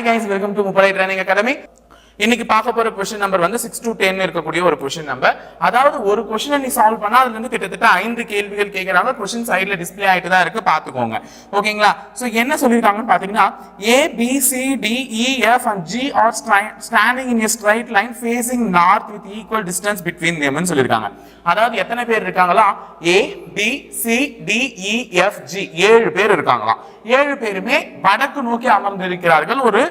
guys, welcome to Mupalai Training Academy. இன்னைக்கு பார்க்க போற क्वेश्चन நம்பர் வந்து 6 to 10 இருக்கக்கூடிய ஒரு क्वेश्चन நம்பர். அதாவது ஒரு क्वेश्चन நீ சால்வ் பண்ணா அதுல இருந்து கிட்டத்தட்ட 5 கேள்விகள் கேக்குறாங்க. क्वेश्चन சைடுல டிஸ்ப்ளே ஆயிட்டு தான் இருக்கு, பாத்துக்கோங்க. ஓகேங்களா? சோ என்ன சொல்லிருக்காங்கன்னு பாத்தீங்கன்னா A B C D E F and G are standing in a straight line facing north with equal distance between them னு சொல்லிருக்காங்க. அதாவது எத்தனை பேர் இருக்காங்களா? A B C D E F G 7 பேர் இருக்காங்களா. 7 பேருமே வடக்கு நோக்கி அமர்ந்திருக்கிறார்கள் ஒரு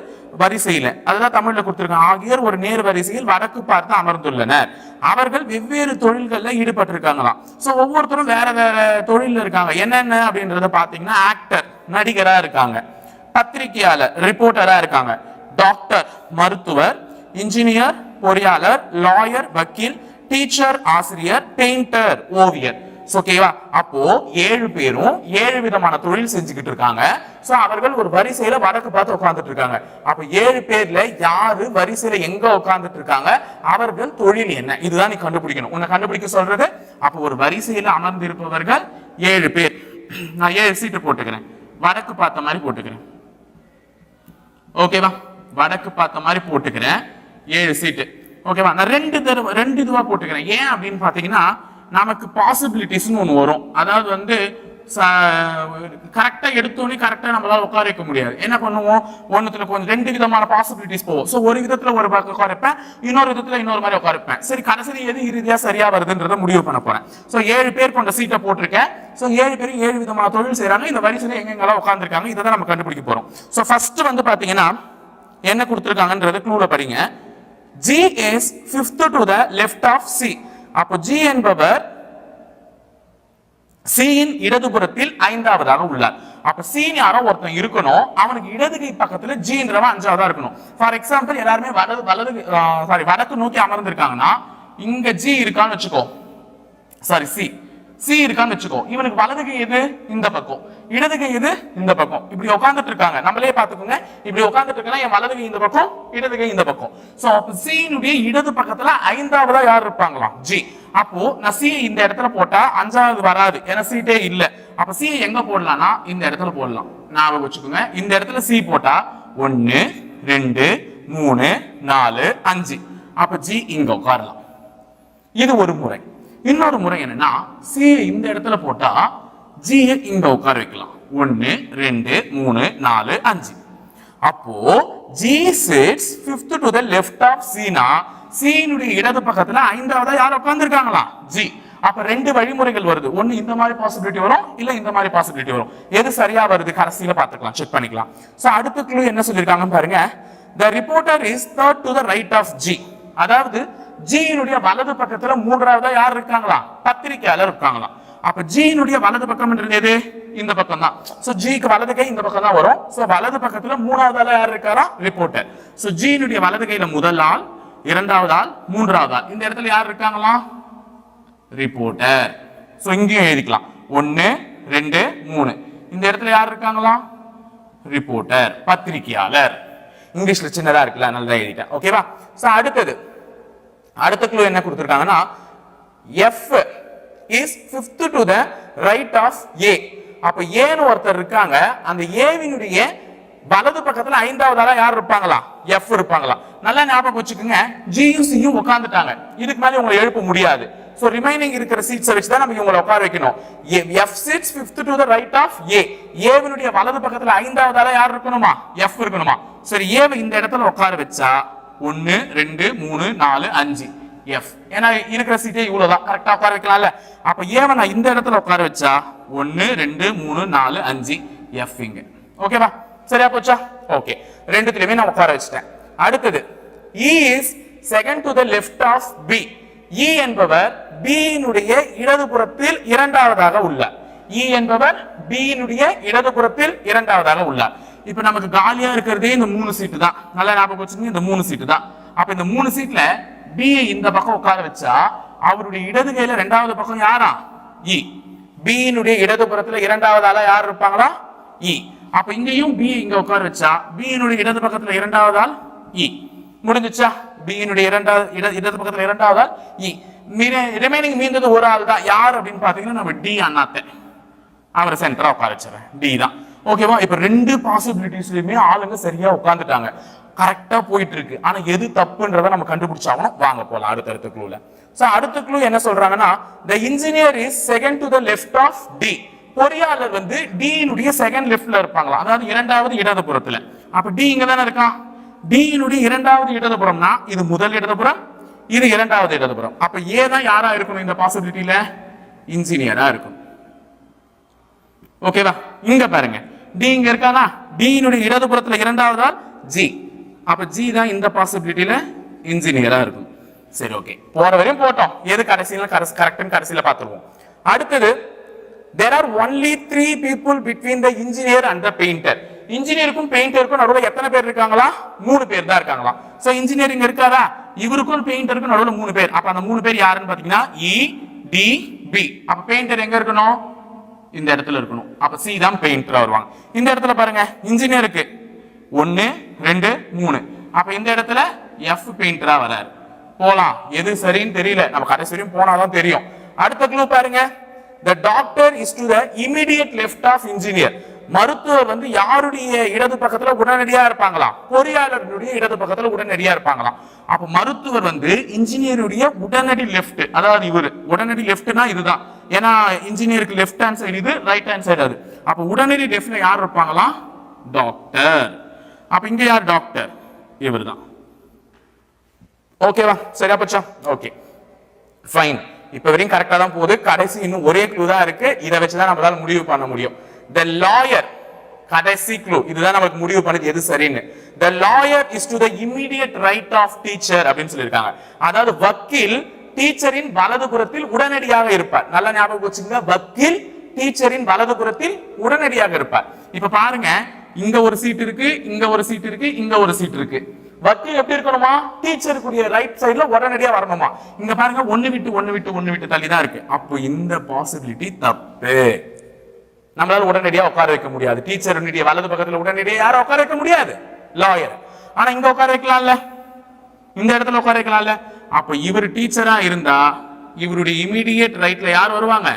வரிசையில. அதுதான் தமிழ்ல கொடுத்திருக்காங்க. ஆகியோர் ஒரு நேர் வரிசையில் வடக்கு பார்த்து அமர்ந்துள்ளனர். அவர்கள் வெவ்வேறு தொழில்கள்ல ஈடுபட்டிருக்காங்களாம். சோ ஒவ்வொருத்தரும் வேற வேற தொழில்ல இருக்காங்க. என்னென்ன அப்படின்றத பாத்தீங்கன்னா ஆக்டர் நடிகரா இருக்காங்க, பத்திரிகையாளர் ரிப்போர்ட்டரா இருக்காங்க, டாக்டர் மருத்துவர், இன்ஜினியர் பொறியாளர், லாயர் வக்கீல், டீச்சர் ஆசிரியர், பெயிண்டர் ஓவியர். ஓகேவா? அப்போ 7 பேரும் 7 விதமான தொழில் செஞ்சுக்கிட்டு இருக்காங்க. சோ அவர்கள் ஒரு வரிசையில வடக்கு பார்த்து உட்கார்ந்துட்டு இருக்காங்க. அப்ப 7 பேர்ல யாரு வரிசையில எங்க உட்கார்ந்துட்டு இருக்காங்க, அவர்கள் தொழில் என்ன, இதுதான் நீ கண்டுபிடிக்கணும். உன்னை கண்டுபிடிக்க சொல்றது. அப்ப ஒரு வரிசையில அமர்ந்திருப்பவர்கள் 7 பேர். நான் 7 சீட்டு போட்டுக்கிறேன், வடக்கு பார்த்த மாதிரி போட்டுக்கிறேன். ஓகேவா? வடக்கு பார்த்த மாதிரி போட்டுக்கிறேன் 7 சீட்டு. ஓகேவா? நான் ரெண்டு இதுவா போட்டுக்கிறேன். ஏன் அப்படின்னு பாத்தீங்கன்னா நமக்கு பாசிபிலிட்டிஸ்னு ஒன்று வரும். அதாவது வந்து கரெக்டா எடுத்தோன்னே கரெக்டா நம்மளால உட்கார வைக்க முடியாது. என்ன பண்ணுவோம், ஒன்னுத்துல கொஞ்சம் 2 விதமான பாசிபிலிட்டிஸ் போகும். சோ ஒரு விதத்துல ஒரு உட்காரப்பேன், இன்னொரு விதத்துல இன்னொரு மாதிரி உட்காரப்பேன். சரி, கடைசியில் எது இறுதியா சரியா வருதுன்றத முடிவு பண்ண போறேன். சோ 7 பேர் கொண்ட சீட்டை போட்டிருக்கேன். சோ 7 பேரும் 7 விதமான தொழில் செய்யறாங்க. இந்த வரிசையில எங்கெங்கெல்லாம் உட்கார்ந்துருக்காங்க இதை தான் நம்ம கண்டுபிடிக்க போறோம். சோ ஃபர்ஸ்ட் வந்து பாத்தீங்கன்னா என்ன கொடுத்திருக்காங்கன்றது க்ளூல படிங்க. G is fifth to the left of C. அப்போ G என்பவர் C இன் இடதுபுறத்தில் 5வதாக உள்ளார். அப்ப C யாரோ ஒருத்தன் இருக்கணும், அவனுக்கு இடது கை பக்கத்துல G என்றவன் 5வதா இருக்கணும். ஃபார் எக்ஸாம்பிள் எல்லாருமே வடக்கு நோக்கி அமர்ந்திருக்காங்கன்னா இங்க G இருக்கான்னு வச்சுக்கோ, C இருக்கான்னு வச்சுக்கோ. இவனுக்கு வலது கை எது? இந்த பக்கம். இடது கை எது? இந்த பக்கம். இப்படி உட்கார்ந்துட்டு இருக்காங்க. நம்மளே பாத்துக்கோங்க. இப்படி உட்கார்ந்துட்டு இருக்கா, என் வலது கை இந்த பக்கம், இடது கை இந்த பக்கம். சோ C னுடைய இடது பக்கத்துல 5வதா யார் இருப்பாங்களாம்? G. அப்போ நான் C இந்த இடத்துல போட்டா 5வது வராது, ஏன்னா சீட்டே இல்ல. அப்ப C எங்க போடலாம்னா இந்த இடத்துல போடலாம். ஞாபகம் வச்சுக்கோங்க. இந்த இடத்துல C போட்டா 1 2 3 4 5. அப்ப G இங்க உட்காரலாம். இது ஒரு முறை. இன்னொரு முறை என்னன்னா C இந்த இடத்துல போட்டா G இங்க உட்கார வைக்கலாம். 1 2 3 4 5. அப்போ G sits fifth to the left of C னா C னுடைய இடது பக்கத்துல 5வதா யார் உட்கார்ந்திருக்காங்களா? G. அப்ப 2 வழிமுறைகள் வருது. ஒன்னு இந்த மாதிரி பாசிபிலிட்டி வரும், இல்ல இந்த மாதிரி பாசிபிலிட்டி வரும். எது சரியா வருது கடைசியில பாத்துக்கலாம், செக் பண்ணிக்கலாம். சோ அடுத்த க்ளூ என்ன சொல்லிருக்காங்கன்னு பாருங்க. The reporter is third to the right of G. அதாவது G னுடைய வலது பக்கத்துல 3வதா யார் இருக்காங்களா? பத்திரிகையாளர் இருக்காங்களா. அப்ப G னுடைய வலது பக்கம்ன்றது எது? இந்த பக்கம் தான். சோ G க்கு வலது கை இந்த பக்கம் தான் வரும். சோ வலது பக்கத்துல 3வதா யார் இருக்காரா? ரிப்போர்ட்டர். சோ G னுடைய வலது கையில முதல் ஆள், 2வது ஆள், 3வது ஆள். இந்த இடத்துல யார் இருக்காங்களா? ரிப்போர்ட்டர். சோ இங்கேயும் எழுதிக்கலாம் 1 2 3. இந்த இடத்துல யார் இருக்காங்களா? ரிப்போர்ட்டர், பத்திரிகையாளர். இங்கிலீஷ்ல சின்னதா இருக்குல்ல, நல்லா எழுதிட்டேன். ஓகேவா? சோ அடுத்த க்ளூ என்ன கொடுத்திருக்காங்கன்னா F is fifth to the right of A. அப்ப A னு ஒருத்தர் இருக்காங்க. அந்த A வினுடைய வலது பக்கத்துல 5வதா யார் இருப்பாங்களா? F இருப்பாங்களா. நல்லா ஞாபகம் வச்சுக்கோங்க. G யும் C யும் உட்கார்ந்துட்டாங்க. இதுக்கு மேல உங்களை எழுப்ப முடியாது. சோ ரிமைனிங் இருக்கிற சீட்ஸ் வச்சு தான் நம்ம இவங்களை உட்கார வைக்கணும். F sits fifth to the right of A. A வினுடைய வலது பக்கத்துல 5வதா யார் இருக்கணுமா? F இருக்கணுமா. சரி, A வை இந்த இடத்துல உட்கார வச்சா 1 2 3 4 5 F. ஏன்னா இருக்கிற சீட்டே இவ்வளவுதான், கரெக்டா உட்கார வைக்கலாம்ல. அப்ப ஏவ நான் இந்த இடத்துல உட்கார வச்சா 1 2 3 4 5 F இங்க. ஓகேவா? சரியா போச்சா? ஓகே, ரெண்டுத்துலயுமே நான் உட்கார வச்சிட்டேன். அடுத்தது E is second to the left of B. E என்பவர் B னுடைய இடதுபுறத்தில் 2வதாக உள்ளார். E என்பவர் B னுடைய இடதுபுறத்தில் 2வதாக உள்ளார். இப்ப நமக்கு காலியா இருக்கிறதே இந்த 3 சீட்டு தான். நல்லா ஞாபகம் வச்சுக்கோங்க, இந்த 3 சீட்டு தான். அப்ப இந்த 3 சீட்ல B இந்த பக்கம் உட்கார வச்சா அவருடைய இடது கையில 2வது பக்கம் யாரா? E. B னுடைய இடதுபுறத்துல 2வது ஆளா யார் இருப்பாங்களா? E. அப்ப இங்கேயும் B இங்க உட்கார வச்சா B னுடைய இடது பக்கத்துல 2வது ஆள் E. முடிஞ்சுச்சா? B னுடைய இடது பக்கத்துல 2வது ஆள் E. ரிமைனிங் மீந்தது ஒரு ஆள் தான். யார் அப்படின்னு பாத்தீங்கன்னா நம்ம D அண்ணாத்த. அவரை சென்டரா உட்கார வச்சிடறேன். D தான். ஓகேவா? இப்ப ரெண்டு பாசிபிலிட்டிஸ்லயுமே ஆளுங்க சரியா உட்கார்ந்துட்டாங்க, கரெக்டா போயிட்டு இருக்கு. ஆனா எது தப்புன்றத நம்ம கண்டுபிடிச்சாகணும். வாங்க போலாம் அடுத்த க்ளூல. சோ அடுத்த க்ளூ என்ன சொல்றாங்கன்னா, the engineer is second to the left of D. பொறியாளர் வந்து D னுடைய செகண்ட் லெஃப்ட்ல இருப்பாங்களா, அதாவது இரண்டாவது இடதுபுறத்துல. அப்ப D இங்க தானே இருக்கான். D னுடைய இரண்டாவது இடதுபுறம்னா இது முதல் இடதுபுறம், இது இரண்டாவது இடதுபுறம். அப்ப ஏ தான் யாரா இருக்கணும் இந்த பாசிபிலிட்டியில? இன்ஜினியரா இருக்கும். ஓகேவா? இங்க பாருங்க, D இங்க இருக்கானா, D னுடைய இடதுபுறத்துல இரண்டாவது ஆள் G. அப்ப G தான் இந்த பாசிபிலிட்டியில இன்ஜினியரா இருக்கும். சரி, ஓகே, போற வரையும் போட்டோம். எது கடைசியில கரெக்ட்னு கடைசியில பாத்துருவோம். அடுத்தது, there are only 3 people between the engineer and the painter. இன்ஜினியருக்கும் பெயிண்டருக்கும் நடுவுல எத்தனை பேர் இருக்காங்களா? 3 பேர் தான் இருக்காங்களா. சோ இன்ஜினியர் இங்க இருக்காரா, இவருக்கும் பெயிண்டருக்கும் நடுவுல 3 பேர். அப்ப அந்த 3 பேர் யாருன்னு பாத்தீங்கன்னா E D B. அப்ப பெயிண்டர் எங்க இருக்கணும்? இந்த இடத்துல இருக்கணும். அப்ப C தான் பெயிண்டரா வருவாங்க. இந்த இடத்துல பாருங்க, இன்ஜினியருக்கு 1 2 3. அப்ப இந்த இடத்துல F பெயிண்டரா வராரு. போலாம், எது சரின்னு தெரியல, நம்ம கடைசி வரையும் போனாதான் தெரியும். அடுத்த க்ளூ பாருங்க, the doctor is to the immediate left of engineer. மருத்துவர் வந்து யாருடைய இடது பக்கத்துல உடனடியா இருப்பாங்களா? பொறியாளருடைய இடது பக்கத்துல உடனடியா இருப்பாங்களா? அப்ப மருத்துவர் வந்து இன்ஜினியருடைய உடனடி லெஃப்ட், அதாவது இவரு உடனடி லெஃப்ட்னா இதுதான். ஏன்னா இன்ஜினியருக்கு லெஃப்ட் ஹேண்ட் சைடு இது, ரைட் ஹேண்ட் சைடு அது. அப்ப உடனடி லெஃப்ட்ல யார் இருப்பாங்களா? டாக்டர். அப்ப இங்க யார் டாக்டர்? இவர் தான். ஓகேவா? சரியா போச்சா? Okay, fine. இப்ப வரையும் கரெக்டா தான் போகுது. கடைசி இன்னும் ஒரே க்ளூ தான் இருக்கு, இதை வச்சுதான் நம்மளால முடிவு பண்ண முடியும். The lawyer, கடைசி க்ளூ, இதுதான் நமக்கு முடிவு பண்ணது எது சரின்னு. The lawyer is to the immediate right of teacher அப்படின்னு சொல்லியிருக்காங்க. அதாவது வக்கீல் டீச்சரின் வலதுபுறத்தில் உடனடியாக இருப்பார். நல்லா ஞாபகம் வச்சுங்க, வக்கீல் டீச்சரின் வலதுபுறத்தில் உடனடியாக இருப்பார். இப்ப பாருங்க, இங்க ஒரு சீட் இருக்கு, இங்க ஒரு சீட் இருக்கு, இங்க ஒரு சீட் இருக்கு. வக்கீல் எப்படி இருக்கணுமா? டீச்சருக்குரிய ரைட் சைடுல உடனடியா வரணுமா? இங்க பாருங்க, ஒன்னு விட்டு தள்ளி தான் இருக்கு. அப்போ இந்த பாசிபிலிட்டி தப்பு. நம்மளால உடனடியா உட்கார வைக்க முடியாது. டீச்சருடைய வலது பக்கத்துல உடனடியா யாரும் உட்கார வைக்க முடியாது, லாயர். ஆனா இங்க உட்கார வைக்கலாம்ல, இந்த இடத்துல உட்கார வைக்கலாம்ல. அப்ப இவர் டீச்சரா இருந்தா இவருடைய இமிடியேட் ரைட்ல யார் வருவாங்க?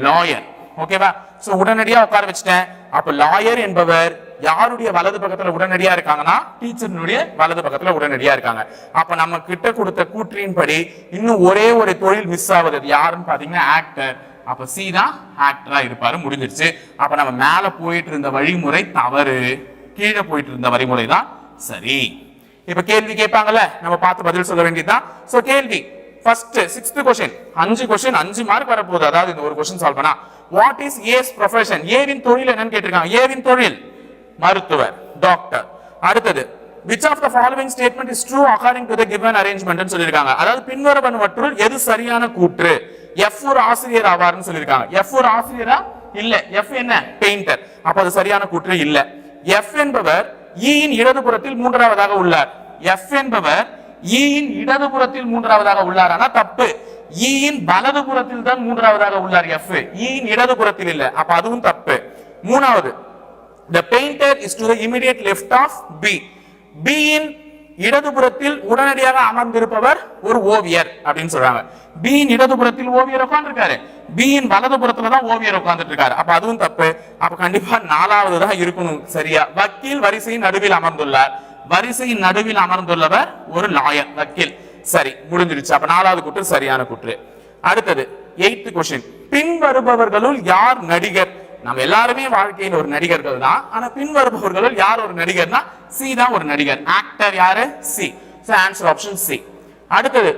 லாயர். ஓகேவா? சோ உடனடியா உட்கார வச்சிட்டேன். அப்ப லாயர் என்பவர் யாருடைய வலது பக்கத்துல உடனடியா இருக்காங்கன்னா டீச்சருடைய வலது பக்கத்துல உடனடியா இருக்காங்க. அப்ப நம்ம கிட்ட கொடுத்த கூற்றின் படி இன்னும் ஒரே ஒரு தொழில் மிஸ் ஆகுது. யாருன்னு பாத்தீங்கன்னா ஆக்டர். அப்ப சி தான் ஆக்டரா இருப்பாரு. முடிஞ்சிருச்சு. அப்ப நம்ம மேல போயிட்டு இருந்த வழிமுறை தவறு, கீழே போயிட்டு இருந்த வழிமுறை தான் சரி. இப்ப கேள்வி கேட்பாங்கல்ல, நம்ம பார்த்து பதில் சொல்ல வேண்டியதுதான். சோ கேள்வி first 6th question, 5 question 5 mark வர போகுது. அதாவது இந்த ஒரு क्वेश्चन சால்வ் பண்ணா வாட் இஸ் ஏஸ் ப்ரொஃபஷன், ஏவின் தொழில் என்னன்னு கேட்டிருக்காங்க. ஏவின் தொழில் மருத்துவர், டாக்டர். அடுத்தது which of the following statement is true according to the given arrangement ன்னு சொல்லிருக்காங்க. அதாவது பின்வருவனவற்றுள் எது சரியான கூற்று? F ஒரு ஆசிரியர் ஆவார்னு சொல்லிருக்காங்க. F ஒரு ஆசிரியரா? இல்ல. F என்ன? பெயிண்டர். அப்ப அது சரியான கூற்று இல்ல. F என்பவர் E இன் இடதுபுறத்தில் மூன்றாவதாக உள்ளார். F என்பவர் E இன் இடதுபுறத்தில் மூன்றாவதாக உள்ளார். ஆனா தப்பு. E இன் வலதுபுறத்தில் தான் மூன்றாவதாக உள்ளார். F E இன் இடதுபுறத்தில் இல்ல. அப்ப அதுவும் தப்பு. மூணாவது, the painter is to the immediate left of B. B இன் இடதுபுறத்தில் உடனடியாக அமர்ந்திருப்பவர் ஒரு ஓவியர் அப்படின்னு சொல்றாங்க. B இன் இடதுபுறத்தில் ஓவியர் உட்கார்ந்திருக்காரு, B இன் வலதுபுறத்துல தான் ஓவியர் உட்கார்ந்துட்டு இருக்காரு. அப்ப அதுவும் தப்பு. அப்ப கண்டிப்பா நாலாவது தான் இருக்கணும் சரியா. வக்கீல் வரிசையின் நடுவில் அமர்ந்துள்ளார். வரிசையின் நடுவில் அமர்ந்துள்ளவர் ஒரு லாயர், வக்கீல். சரி, முடிஞ்சிருச்சு. அப்ப நாலாவது கூற்று சரியான கூற்று. அடுத்தது 8th क्वेश्चन, பின் வருபவர்களுள் யார் நடிகர்? நம்ம எல்லாருமே வாழ்க்கையில் ஒரு நடிகர்கள் தான். ஆனா பின் வருபவர்களுள் யார் ஒரு நடிகர்னா சி தான் ஒரு நடிகர். ஆக்டர் யாரு? C. So answer option C. அடுத்தது,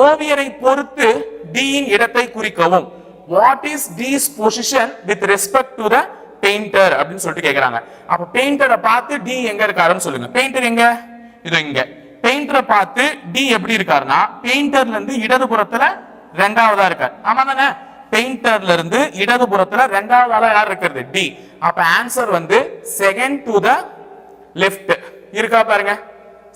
ஓவியரை பொறுத்து டி இன் இடத்தை குறிக்கவும். What is this position with respect to the painter அப்படின்னு சொல்லிட்டு கேக்குறாங்க. அப்ப பெயிண்டரை பார்த்து டி எங்க இருக்காருன்னு சொல்லுங்க. பெயிண்டர் எங்க? இது இங்க. பெயிண்டரை பார்த்து டி எப்படி இருக்காருன்னா பெயிண்டர்ல இருந்து இடதுபுறத்துல ரெண்டாவதா இருக்காரு. ஆமா தானே? பெயிண்டர்ல இருந்து இடதுபுறத்துல ரெண்டாவது ஆளா யார் இருக்கிறது? டி. அப்ப ஆன்சர் வந்து செகண்ட் டு த லெஃப்ட் இருக்கா பாருங்க.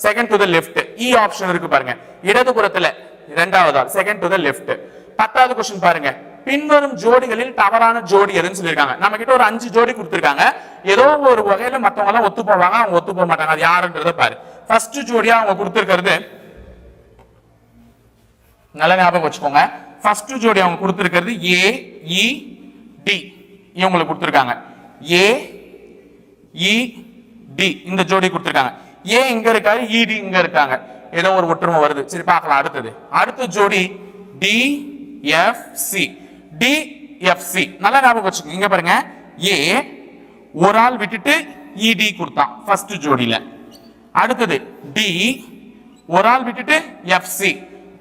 செகண்ட் டு த லெஃப்ட் இ ஆப்ஷன் இருக்கு பாருங்க. இடதுபுறத்துல இரண்டாவது ஆள், செகண்ட் டு த லெஃப்ட். 10வது क्वेश्चन பாருங்க, பின்வரும் ஜோடிகளில் தவறான ஜோடி எதுன்னு சொல்லிருக்காங்க. நம்ம கிட்ட ஒரு 5 ஜோடி கொடுத்திருக்காங்க. ஏதோ ஒரு வகையில மத்தவங்க எல்லாம் ஒத்து போவாங்க, அவங்க ஒத்து போக மாட்டாங்க. அது யாருன்றத பாரு. ஃபர்ஸ்ட் ஜோடியா அவங்க கொடுத்திருக்கிறது, நல்ல ஞாபகம் வச்சுக்கோங்க. ஃபர்ஸ்ட் ஜோடி அவங்க கொடுத்திருக்கிறது ஏ இ டி. இவங்களுக்கு கொடுத்திருக்காங்க ஏ இ டி இந்த ஜோடி கொடுத்திருக்காங்க. ஏ இங்க இருக்காரு, இடி இங்க இருக்காங்க. ஏதோ ஒரு ஒற்றுமை வருது. சரி பார்க்கலாம். அடுத்த ஜோடி D F C. D F C நல்லா ஞாபகம் வச்சுக்கோங்க. இங்க பாருங்க, ஏ ஒரு ஆள் விட்டுட்டு இடி கொடுத்தான் ஃபர்ஸ்ட் ஜோடியில. அடுத்தது டி ஒரு ஆள் விட்டுட்டு எஃப் சி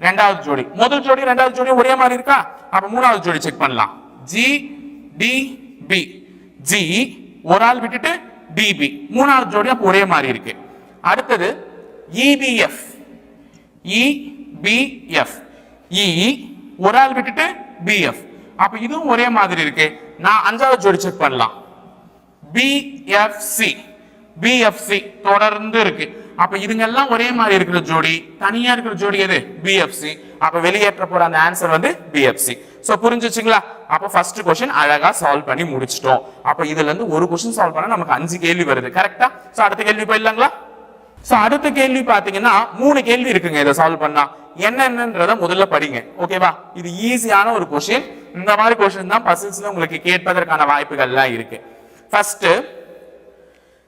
ரெண்டாவது ஜோடி. முதல் ஜோடி ரெண்டாவது ஜோடி ஒரே மாதிரி இருக்கா? அப்ப மூணாவது ஜோடி செக் பண்ணலாம். G D B. ஜி ஒரு ஆள் விட்டுட்டு டிபி மூணாவது ஜோடி அப்ப ஒரே மாதிரி இருக்கு. அடுத்தது இபிஎஃப். இபிஎஃப். இ ஒரு ஆள் விட்டுட்டு பிஎஃப் அப்ப இதுவும் ஒரே மாதிரி இருக்கு. நான் அஞ்சாவது ஜோடி செக் பண்ணலாம். பிஎஃப்சி. பிஎஃப்சி தொடர்ந்து இருக்கு. அப்ப இதுங்கெல்லாம் ஒரே மாதிரி இருக்கிற ஜோடி. தனியா இருக்கிற ஜோடி எது? பிஎஃப்சி. அப்ப வெளியேற்ற போற அந்த ஆன்சர் வந்து பிஎஃப்சி. சோ புரிஞ்சுச்சுங்களா? அப்ப ஃபர்ஸ்ட் क्वेश्चन அழகா சால்வ் பண்ணி முடிச்சிட்டோம். அப்ப இதுல இருந்து ஒரு क्वेश्चन சால்வ் பண்ணா நமக்கு 5 கேள்வி வருது. கரெக்ட்டா? சோ அடுத்த கேள்வி போயிடலாங்களா? சோ அடுத்த கேள்வி பாத்தீங்கன்னா 3 கேள்வி இருக்குங்க. இத சால்வ் பண்ணா என்னன்றத முதல்ல படிங்க. ஓகேவா? இது ஈஸியான ஒரு क्वेश्चन. இந்த மாதிரி क्वेश्चन தான் பசில்ஸ்ல உங்களுக்கு கேட்பதற்கான வாய்ப்புகள்லாம் இருக்கு. First,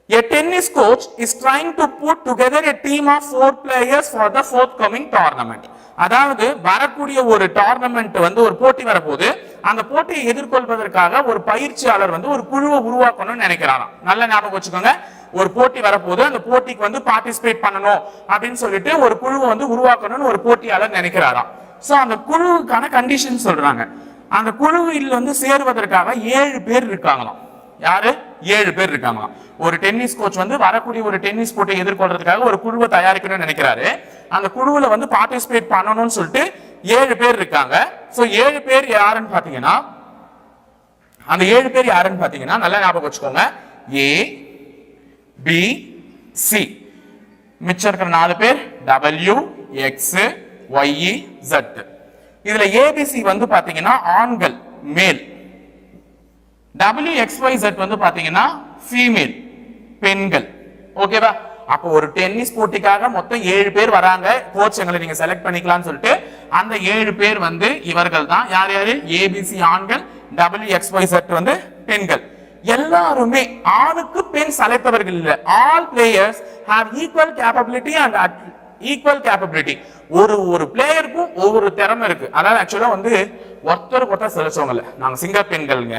a tennis coach is trying to put together a team of 4 players for the forthcoming tournament. அதாவது வரக்கூடிய ஒரு டோர்னமெண்ட் வந்து ஒரு போட்டி வரப்போகுது. அந்த போட்டியை எதிர்கொள்வதற்காக ஒரு பயிற்சியாளர் வந்து ஒரு குழுவை உருவாக்கணும்னு நினைக்கிறாராம். நல்ல ஞாபகம் வச்சுக்கோங்க. ஒரு போட்டி வரப்போகுது, அந்த போட்டிக்கு வந்து பார்ட்டிசிபேட் பண்ணணும் அப்படின்னு சொல்லிட்டு ஒரு குழுவை வந்து உருவாக்கணும்னு ஒரு போட்டியாளர் நினைக்கிறாராம். சோ அந்த குழுவுக்கான கண்டிஷன் சொல்றாங்க. அந்த குழுவில் வந்து சேருவதற்காக 7 பேர் இருக்காங்களாம். யாரு? 7 பேர் இருக்காங்களாம். ஒரு டென்னிஸ் கோச் வந்து வரக்கூடிய ஒரு டென்னிஸ் போட்டியை எதிர்கொள்றதுக்காக ஒரு குழுவை தயாரிக்கணும்னு நினைக்கிறாரு. அந்த குழுவுல வந்து பார்ட்டிசிபேட் பண்ணணும்னு சொல்லிட்டு 7 பேர் இருக்காங்க. சோ 7 பேர் யாருன்னு பாத்தீங்கன்னா, அந்த 7 பேர் யாருன்னு பாத்தீங்கன்னா நல்லா ஞாபகம் வச்சுக்கோங்க. ஏ பி சி. மிச்சம் இருக்கிற 4 பேர் டபிள்யூ எக்ஸ் ஒய் ஜெட். இதுல ஏபிசி வந்து பாத்தீங்கன்னா ஆண்கள், மேல். WXYZ வந்து பாத்தீங்கன்னா ஃபீமேல், பெண்கள். ஓகேவா? அப்போ ஒரு டென்னிஸ் போட்டிக்காக மொத்தம் 7 பேர் வராங்க. கோச் எங்களை நீங்க செலக்ட் பண்ணிக்கலாம்னு சொல்லிட்டு அந்த 7 பேர் வந்து இவர்கள் தான். யார் யாரு? ஏபிசி ஆண்கள், WXYZ வந்து பெண்கள். எல்லாருமே ஆணுக்கு பெண் சளைத்தவர்கள் இல்ல. All players have equal capability and equal capability. ஒரு பிளேயருக்கும் ஒவ்வொரு திறமை இருக்கு. அதாவது ஆக்சுவலா வந்து ஒருத்தருக்கு ஒருத்தர் செலுத்தவங்க இல்ல. நாங்க சிங்க பெண்கள்ங்க.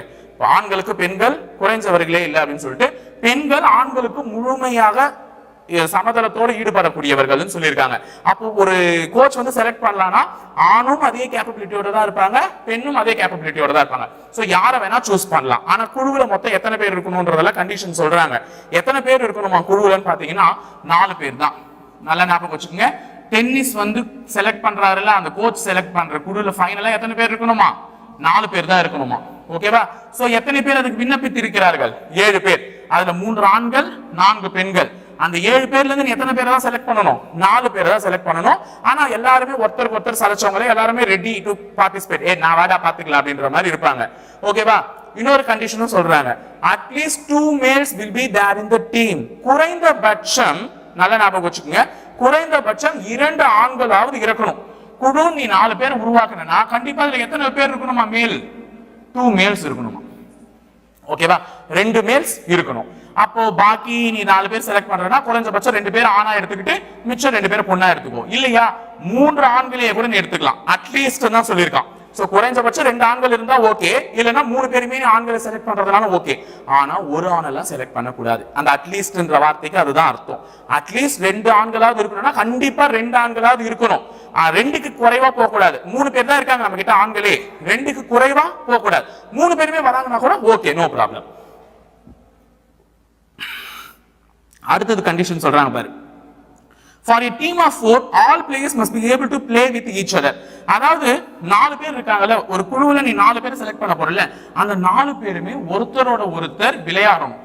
ஆண்களுக்கு பெண்கள் குறைஞ்சவர்களே இல்லை அப்படின்னு சொல்லிட்டு பெண்கள் ஆண்களுக்கு முழுமையாக சமதளத்தோடு ஈடுபடக்கூடியவர்கள் சொல்லியிருக்காங்க. அப்போ ஒரு கோச் வந்து செலக்ட் பண்ணலாம்னா ஆணும் அதே கேப்பபிலிட்டியோட தான் இருப்பாங்க, பெண்ணும் அதே கேப்பபிலிட்டியோட தான் இருப்பாங்க. சோ யாரை வேணா சூஸ் பண்ணலாம். ஆனா குழுவுல மொத்தம் எத்தனை பேர் இருக்கணும்ன்றதெல்லாம் கண்டிஷன் சொல்றாங்க. எத்தனை பேர் இருக்கணுமா குழுவுலன்னு பாத்தீங்கன்னா 4 பேர் தான். நல்லா ஞாபகம் வச்சுக்கோங்க. டென்னிஸ் வந்து செலக்ட் பண்றாருல, அந்த கோச் செலக்ட் பண்ற குழுல ஃபைனலா எத்தனை பேர் இருக்கணுமா? 4 பேர் தான் இருக்கணுமா? ஓகேவா? சோ எத்தனை பேர் அதுக்கு விண்ணப்பித்து இருக்கிறார்கள்? 7 பேர். அதுல 3 ஆண்கள் 4 பெண்கள். அந்த 7 பேர்ல இருந்து எத்தனை பேரை தான் செலக்ட் பண்ணணும்? 4 பேரை தான் செலக்ட் பண்ணணும். ஆனா எல்லாருமே ஒருத்தருக்கு ஒருத்தர் சலைச்சவங்களே, எல்லாருமே ரெடி டு பார்ட்டிசிபேட். நான் வாடா பாத்துக்கலாம் அப்படின்ற மாதிரி இருப்பாங்க. ஓகேவா? இன்னொரு கண்டிஷனும் சொல்றாங்க. At least 2 males will be there in the team. குறைந்தபட்சம், நல்ல ஞாபகம் வச்சுக்கோங்க, குறைந்தபட்சம் 2 ஆண்களாவது இருக்கணும். குழு நீ 4 பேர் உருவாக்குனா கண்டிப்பா அதுல எத்தனை பேர் இருக்கணுமா? மேல் 2 males இருக்கணுமா? ஓகேவா? 2 males இருக்கணும். அப்போ பாக்கி நீ 4 பேர் செலக்ட் பண்றனா குறைஞ்சபட்சம் 2 பேர் ஆணா எடுத்துக்கிட்டு மிச்சம் 2 பேர் பொண்ணா எடுத்துக்கோ. இல்லையா 3 ஆண்களையே கூட நீ எடுத்துக்கலாம். அட்லீஸ்ட் தான் சொல்லியிருக்கான். சோ குறைஞ்சபட்சம் 2 ஆண்கள் இருந்தா ஓகே, இல்லனா 3 பேருமே ஆண்களை செலக்ட் பண்றதுனால ஓகே. ஆனா ஒரு ஆணெல்லாம் செலக்ட் பண்ண கூடாது. அந்த அட்லீஸ்ட்ன்ற வார்த்தைக்கு அதுதான் அர்த்தம். அட்லீஸ்ட் 2 ஆண்களாவது இருக்கணும்னா கண்டிப்பா 2 ஆண்களாவது இருக்கணும். 2க்கு குறைவா போக கூடாது. 3 பேர் தான் இருக்காங்க நம்ம கிட்ட ஆண்களே, 2க்கு குறைவா போக கூடாது. 3 பேருமே வராங்கன்னா கூட ஓகே, நோ ப்ராப்ளம். அடுத்தது கண்டிஷன் சொல்றாங்க பாரு. For a team of 4, all players must be able to play with each other. அதாவது 4 பேர் இருக்காங்கல்ல, ஒரு குழுவுல நீ 4 பேரை செலக்ட் பண்ண போறல, அந்த 4 பேருமே ஒருத்தரோட ஒருத்தர் விளையாடணும்.